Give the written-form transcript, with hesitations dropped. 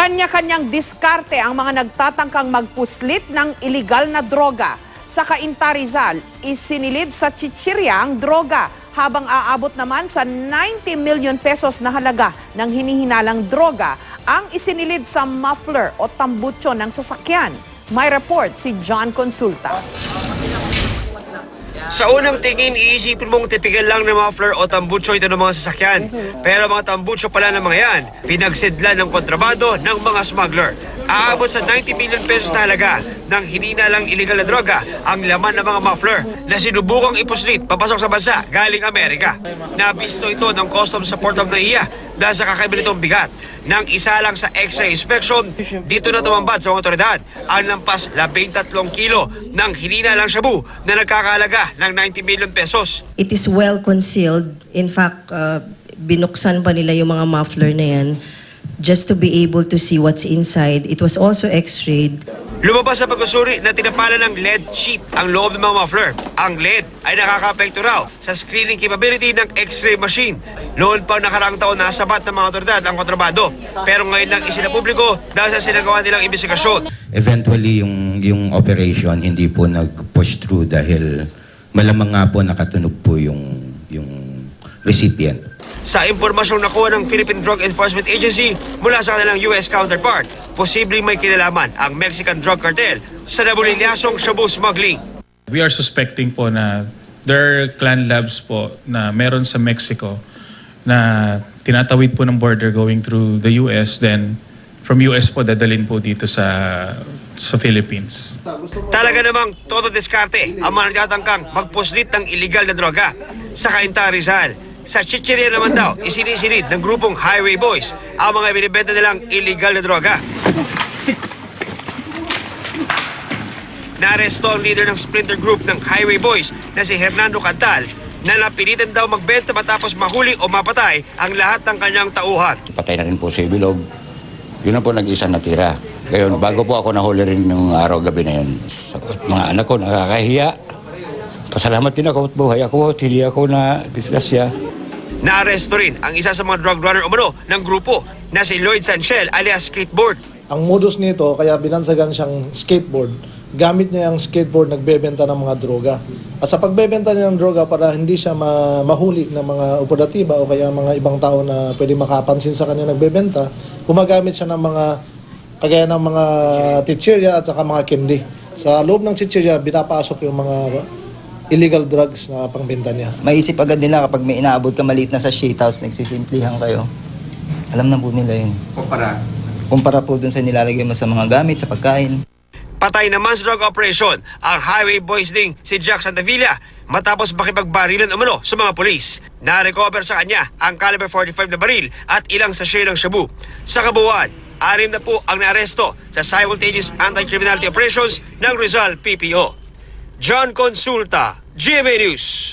Kanya-kanyang diskarte ang mga nagtatangkang magpuslit ng iligal na droga. Sa Cainta, Rizal, isinilid sa chichirya ang droga habang aabot naman sa 90 million pesos na halaga ng hinihinalang droga ang isinilid sa muffler o tambutso ng sasakyan. May report si John Consulta. Sa unang tingin, iisipin mong tipikal lang na muffler o tambutso ito ng mga sasakyan. Pero mga tambutso pala ng mga yan, pinagsidlan ng kontrabando ng mga smuggler. Aabot sa 90 million pesos na halaga ng hininalang iligal na droga ang laman ng mga muffler na sinubukang ipuslit papasok sa bansa galing Amerika. Nabisto ito ng Customs sa Port of Naiya dahil sa kakaiba nitong bigat. Nang isa lang sa X-ray inspection, dito na tumambad sa mga otoridad ang lampas 13 kilo ng hininalang shabu na nagkakahalaga ng 90 million pesos. It is well concealed. In fact, binuksan pa nila yung mga muffler na yan just to be able to see what's inside. It was also x-rayed. Lumabas sa pagsusuri na tinapalan ng lead sheet ang loob ng mga muffler. Ang lead ay nakaka-apekto raw sa screening capability ng X-ray machine. Noon pa nakaraang taon na sabat ng mga otoridad ang kontrabando. Pero ngayon lang isinapubliko dahil sa sinagawa nilang investigasyon. Eventually, yung operation hindi po nag-push through dahil malamang nga po nakatunog po yung recipient. Sa impormasyong nakuha ng Philippine Drug Enforcement Agency mula sa kanilang US counterpart, posibleng may kinalaman ang Mexican drug cartel sa nabulilyasong shabu smuggling. We are suspecting po na there are clan labs po na meron sa Mexico na tinatawid po ng border going through the US, then from US po dadalhin po dito sa Philippines. Talaga namang todo diskarte ang mga nagtatangkang magpuslit ng iligal na droga. Sa Cainta, Rizal, sa chichirya naman daw, isinisilid ng grupong Highway Boys ang mga binibenta nilang illegal na droga. Naaresto ang leader ng splinter group ng Highway Boys na si Hernando Cantal na napilitan daw magbenta matapos mahuli o mapatay ang lahat ng kanyang tauhan. Patay na rin po si Bilog. Yun na po nag-isa natira. Ngayon, bago po ako nahuli rin ng araw-gabi na yun. Mga anak ko nakakahiya. Pasalamat din ako at buhay ako. Hindi ako na disgrasya. Naaresto rin ang isa sa mga drug runner umano ng grupo na si Lloyd Sanchel alias Skateboard. Ang modus nito, kaya binansagan siyang skateboard, gamit niya ang skateboard nagbebenta ng mga droga. At sa pagbebenta niya ng droga para hindi siya mahuli ng mga operatiba o kaya mga ibang tao na pwede makapansin sa kanya nagbebenta, gumagamit siya ng mga kagaya ng mga chichirya at saka mga candy. Sa loob ng chichirya, binapasok yung mga illegal drugs na pangbenta niya. Maisip agad nila kapag may inaabot ka maliit na sa shit house, nagsisimplihan kayo. Alam na po nila yun. Kumpara po dun sa nilalagay mo sa mga gamit, sa pagkain. Patay naman sa drug operation ang Highway Boys ding si Jack Santavilla matapos makipagbarilan umano sa mga polis. Na-recover sa kanya ang caliber 45 na baril at ilang sachet ng shabu. Sa kabuuan, 6 na po ang naaresto sa simultaneous anti-criminality operations ng Rizal PPO. John Consulta, GMA News.